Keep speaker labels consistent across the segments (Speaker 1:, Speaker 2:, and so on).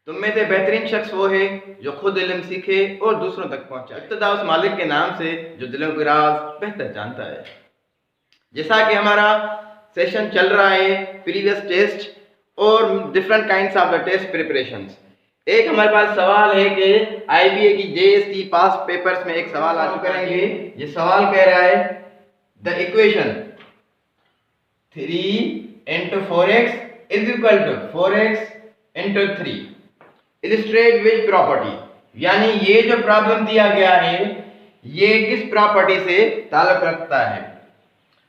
Speaker 1: तुम में से बेहतरीन शख्स वो है जो खुद इल्म सीखे और दूसरों तक पहुंचाए। इब्तिदा उस मालिक के नाम से जो दिलों के राज बेहतर जानता है। जैसा कि हमारा सेशन चल रहा है प्रीवियस टेस्ट और different kinds of the test preparations. एक हमारे पास सवाल है कि आईबीए की जेएसटी पास पेपर्स में एक सवाल आप करेंगे। ये सवाल कह रहा है the equation 3 into 4x is equal to 4x into 3 illustrate which property, यानी ये जो प्रॉब्लम दिया गया है ये किस प्रॉपर्टी से ताल्लुक रखता है।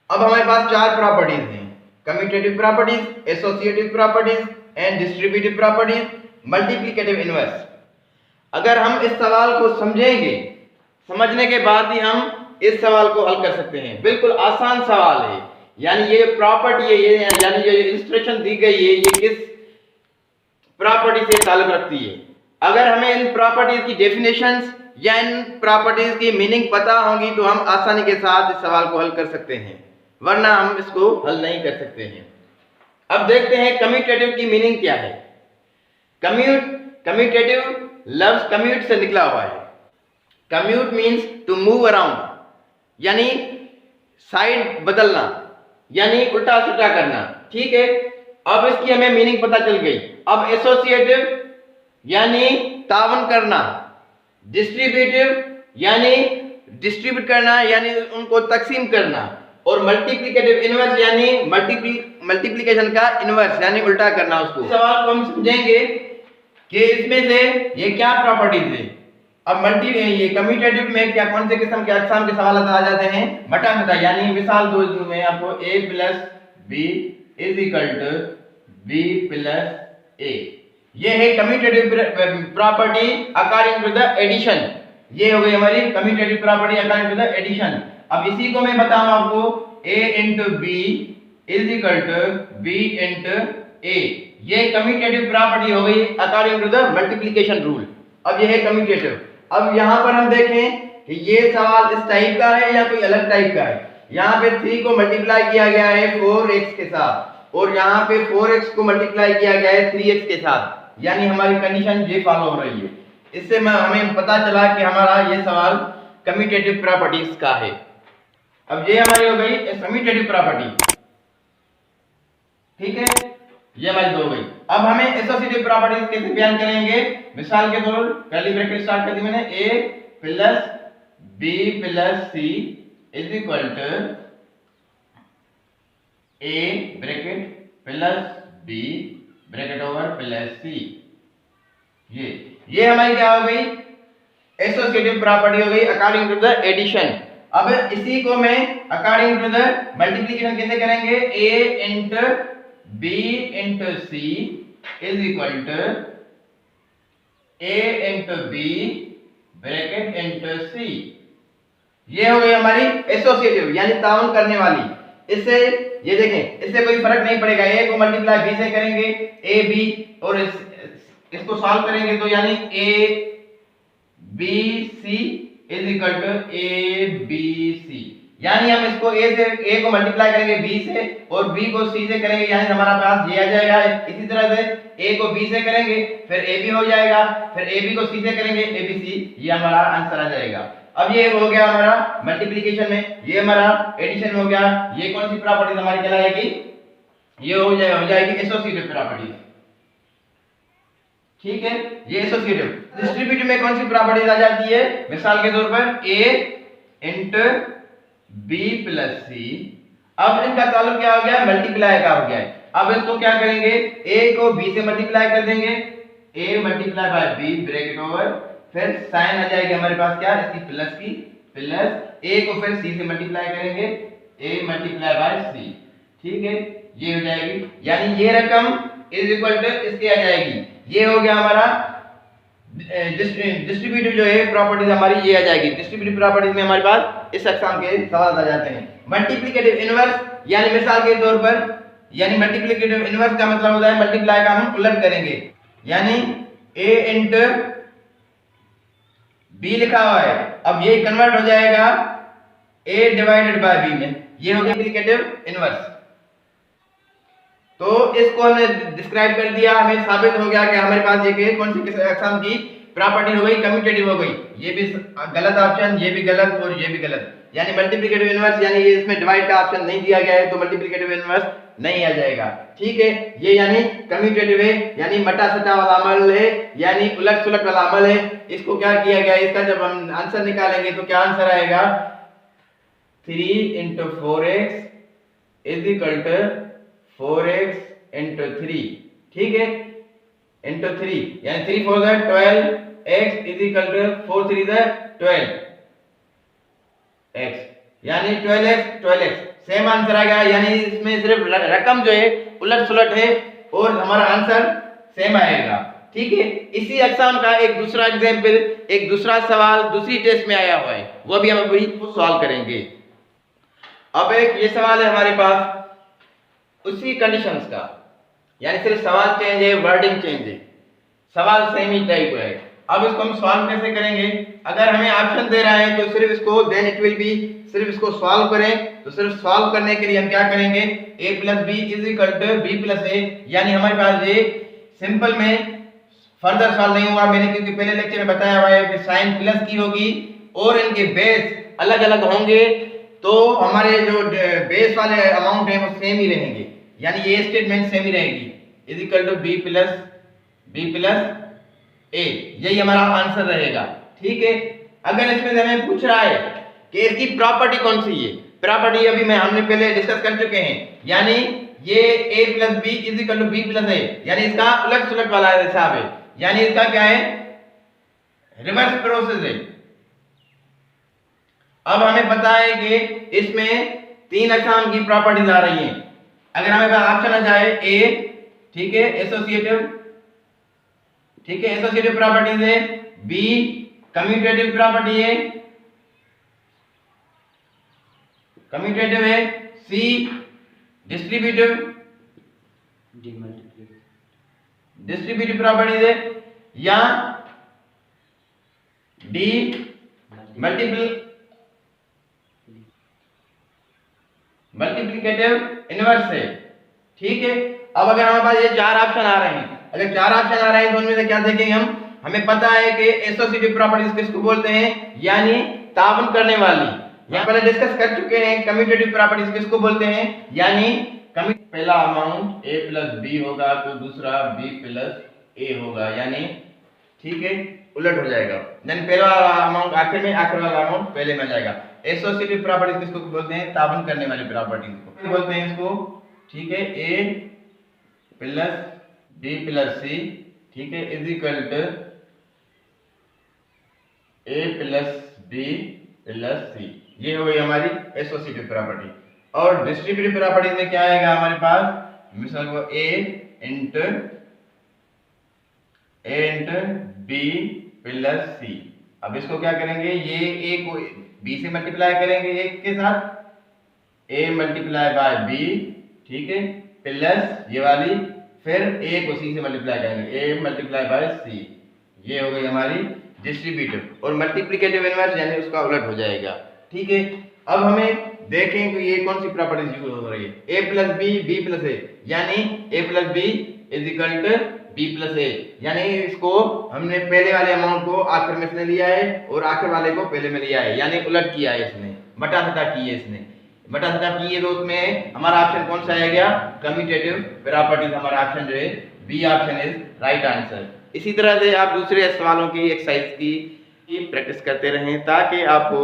Speaker 1: अब हमारे पास चार प्रॉपर्टीज हैं, commutative properties, associative properties and distributive properties, multiplicative inverse. अगर हम इस सवाल को समझेंगे, समझने के बाद ही हम इस सवाल को हल कर सकते हैं। बिल्कुल आसान सवाल है, यानी ये प्रॉपर्टी है, ये यानी जो इलिस्ट्रेशन दी गई है ये किस प्रॉपर्टी से ताल्लुक रखती है। अगर हमें इन प्रॉपर्टीज की डेफिनेशंस या इन प्रॉपर्टीज की मीनिंग पता होगी तो हम आसानी के साथ इस सवाल को हल कर सकते हैं, वरना हम इसको हल नहीं कर सकते हैं। अब देखते हैं कम्यूटेटिव की मीनिंग क्या है। कम्यूटेटिव लफ्ज कम्यूट से निकला हुआ है। Commute means to move around, यानी साइड बदलना, यानी उल्टा सुल्टा करना। ठीक है, अब इसकी हमें मीनिंग पता चल गई। अब एसोसिएटिव यानी तावन करना, डिस्ट्रीब्यूटिव यानी डिस्ट्रीब्यूट करना, यानी उनको तकसीम करना, और मल्टीप्लिकेटिव इनवर्स यानी मल्टीप्लिकेशन का इनवर्स यानी उल्टा करना उसको। सवाल को हम समझेंगे कि इसमें से ये क्या प्रॉपर्टीज है। अब ये कम्यूटेटिव में क्या कौन से किस्म के अक़साम के सवाल आ जाते हैं, मटा मटा, यानी मिसाल दो में आपको a plus b is equal to b plus a। ये है commutative property according to the addition. ये हो गई हमारी commutative property according to the addition. अब इसी को मैं बताऊं आपको a into b is equal to b into a। ये कम्यूटेटिव प्रॉपर्टी हो गई according to the multiplication rule. अब ये है कम्यूटेटिव। अब यहाँ पर हम देखें कि ये सवाल इस टाइप का है या कोई अलग टाइप का है। यहाँ पे 3 को मल्टीप्लाई किया गया है 4x के साथ, और यहाँ पे 4x को मल्टीप्लाई किया गया है 3x के साथ, यानी हमारी कंडीशन ये फॉलो हो रही है। इससे हमें पता चला कि हमारा ये सवाल कम्यूटेटिव प्रॉपर्टीज का है। अब ये हमारी हो गई कम्यूटेटिव प्रॉपर्टी, ठीक है, ये हमारी दो हो गई। अब हमें एसोसिएटिव प्रॉपर्टीज कैसे बयान करेंगे। मिसाल के तौर कर्ली ब्रैकेट स्टार्ट कर दी मैंने, a plus b plus c is equal to a bracket plus b bracket over plus c। ये हमारी क्या हो गई, एसोसिएटिव प्रॉपर्टी हो गई अकॉर्डिंग टू द एडिशन। अब इसी को मैं अकॉर्डिंग टू द मल्टीप्लिकेशन कैसे करेंगे, a into b into c is equal to a into b bracket into c। ये हो गई हमारी एसोसिएटिव यानी ताउन करने वाली। इससे ये देखें, इससे कोई फर्क नहीं पड़ेगा, a को मल्टीप्लाई b से करेंगे a b, और इसको सॉल्व करेंगे तो यानी a b c is equal to a b c। यानी हम इसको a को मल्टीप्लाई करेंगे b से और b को c से करेंगे, यानी हमारा पास ये आ जाएगा। इसी तरह से a को b से करेंगे फिर ab हो जाएगा, फिर ab को c से करेंगे abc, ये हमारा आंसर आ जाएगा। अब ये हो गया हमारा मल्टीप्लिकेशन में, ये हमारा एडिशन में हो गया। ये कौन सी प्रॉपर्टी हमारी कहलाएगी, ये हो जाएगी एसोसिएटिव प्रॉपर्टी, ठीक है, ये एसोसिएटिव। डिस्ट्रीब्यूटिव में कौन सी प्रॉपर्टीज आ जाती है, मिसाल के तौर पर a into b plus c। अब इनका ताल्लुक क्या हो गया, मल्टीप्लाई का हो गया है। अब इसको क्या करेंगे, a को b से मल्टीप्लाई कर देंगे, a multiply by b bracket over, फिर साइन आ जाएगी हमारे पास क्या, इसकी प्लस a को फिर c से मल्टीप्लाई करेंगे, a मल्टीप्लाई बाय c, ठीक है, ये हो जाएगी। यानी ये रकम इज इक्वल टू इसके आ जाएगी। ये हो गया हमारा डिस्ट्रीब्यूटिव जो है प्रॉपर्टीज हमारी ये आ जाएगी। डिस्ट्रीब्यूटिव प्रॉपर्टीज में हमारे पास इस अक़साम के सवाल आ जाते हैं। मल्टीप्लिकेटिव इनवर्स, यानी मिसाल के तौर पर, यानी मल्टीप्लिकेटिव इनवर्स का मतलब होता है मल्टीप्लाई का हम उलट करेंगे, यानी a इंटू b लिखा हुआ है, अब ये कन्वर्ट हो जाएगा a डिवाइडेड बाय b में, ये हो गया मल्टीप्लिकेटिव इनवर्स। तो इसको हमने डिस्क्राइब कर दिया, हमें साबित हो गया कि हमारे पास ये कौन सी किस एग्जाम की प्रॉपर्टी हो गई, कम्यूटेटिव हो गई। ये भी गलत ऑप्शन, ये भी गलत और ये भी गलत, यानी मल्टीप्लिकेटिव इनवर्स, यानी ये इसमें डिवाइड का ऑप्शन नहीं दिया गया है तो मल्टीप्लिकेटिव इनवर्स नहीं आ जाएगा। ठीक है, ये यानी कम्यूटेटिव है, यानी मटा सटा वाला अमल है, यानी उलट सुलट वाला अमल है। इसको क्या किया गया, इसका जब हम आंसर निकालेंगे तो क्या आंसर आएगा, 3 × 4x = 4x × 3। ठीक है, into 3, यानी 3 4 12, x = 4 3 12 x, यानी 12x सेम आंसर आ गया। यानी इसमें सिर्फ रकम जो है उलट सुलट है और हमारा आंसर सेम आएगा। ठीक है, इसी एग्जाम का एक दूसरा एग्जाम्पल, एक दूसरा सवाल दूसरी टेस्ट में आया हुआ है, वो भी हम अभी सॉल्व करेंगे। अब एक ये सवाल है हमारे पास उसी कंडीशंस का, यानी सिर्फ सवाल चेंज है, वर्डिंग चेंज है, सवाल सेम ही टाइप है। अब इसको हम सॉल्व कैसे करेंगे, अगर हमें ऑप्शन दे रहा है तो सिर्फ इसको देन इट विल बी, सिर्फ इसको सॉल्व करें। तो सिर्फ सॉल्व करने के लिए हम क्या करेंगे, a + b = b + a, यानी हमारे पास ये सिंपल में फर्दर सॉल्व नहीं होगा मैंने, क्योंकि पहले लेक्चर में बताया हुआ है कि साइन प्लस की होगी और इनके बेस अलग अलग होंगे, तो हमारे जो बेस वाले अमाउंट है वो सेम ही रहेंगे, यानी ये स्टेटमेंट सेम ही रहेगी, = b + a, यही हमारा आंसर रहेगा। ठीक है, अगर इसमें हमें पूछ रहा है कि इसकी प्रॉपर्टी कौन सी है, प्रॉपर्टी अभी हमने पहले डिस्कस कर चुके हैं, यानी ये a + b = b + a, यानी इसका उलट सुलट वाला हिसाब है, यानी इसका क्या है, रिवर्स प्रोसेस है। अब हमें पता है कि इसमें 3 अक्षांश की प्रॉपर्टीज आ रही हैं। अगर हमें ऑप्शन आ जाए a, ठीक है, एसोसिएटिव, ठीक है, एसोसिएटिव प्रॉपर्टीज है, b कम्यूटेटिव प्रॉपर्टी है, कम्यूटेटिव है, c डिस्ट्रीब्यूटिव, डिस्ट्रीब्यूटिव प्रॉपर्टीज है, या d मल्टीप्लिकेटिव इनवर्स है। ठीक है, अब अगर हमारे पास ये 4 ऑप्शन आ रहे हैं, अगर 4 ऑप्शन आ रहे हैं तो उनमें से क्या देखेंगे हम, हमें पता है कि एसोसिएटिव प्रॉपर्टीज किसको बोलते हैं, यानी ताबन करने वाली, यहाँ पहले डिस्कस कर चुके हैं। कम्यूटेटिव प्रॉपर्टीज किसको बोलते हैं, यानी पहला अमाउंट a + b होगा तो दूसरा b + a होगा, यानी ठीक है उलट हो जाएगा, यानी पहला अमाउंट आखिर में, आखिर वाला अमाउंट पहले में जाएगा। एसोसिएटिव प्रॉपर्टीज किसको बोलते हैं, ताबन करने वाली प्रॉपर्टीज को बोलते हैं इसको। ठीक है, a + b + c, ठीक है, = a + b + c, ये हो गई हमारी एसोसिएटिव प्रॉपर्टी। और डिस्ट्रीब्यूटिव प्रॉपर्टीज में क्या आएगा हमारे पास, मिसाल को a × b + c। अब इसको क्या करेंगे, ये a को b से मल्टीप्लाई करेंगे एक के साथ, a × b, ठीक है, प्लस ये वाली, फिर a को c से मल्टीप्लाई करेंगे, a × c, ये हो गई हमारी डिस्ट्रीब्यूटिव। और मल्टीप्लिकेटिव इनवर्स यानी उसका उलट हो जाएगा। ठीक है, अब हमें देखें कि ये कौन सी प्रॉपर्टीज यूज हो रही है, a + b b + a, यानी a + b = b + a, यानी इसको हमने पहले वाले अमाउंट को आखिर में इसने लिया है और आखिर वाले को पहले में लिया है, यानी उलट किया है इसने, बटा सटा की है इसने, बटा सटा की है, तो उसमें हमारा ऑप्शन कौन सा आ गया, कम्यूटेटिव प्रॉपर्टीज, हमारा ऑप्शन जो है B option is right answer. इसी तरह से आप दूसरे सवालों की एक्सरसाइज की प्रैक्टिस करते रहें ताकि आपको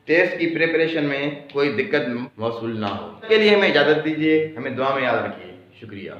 Speaker 1: टेस्ट की प्रिपरेशन में कोई दिक्कत मौसूल ना हो। इसके लिए हमें इजाज़त दीजिए, हमें दुआ में याद रखिए। शुक्रिया।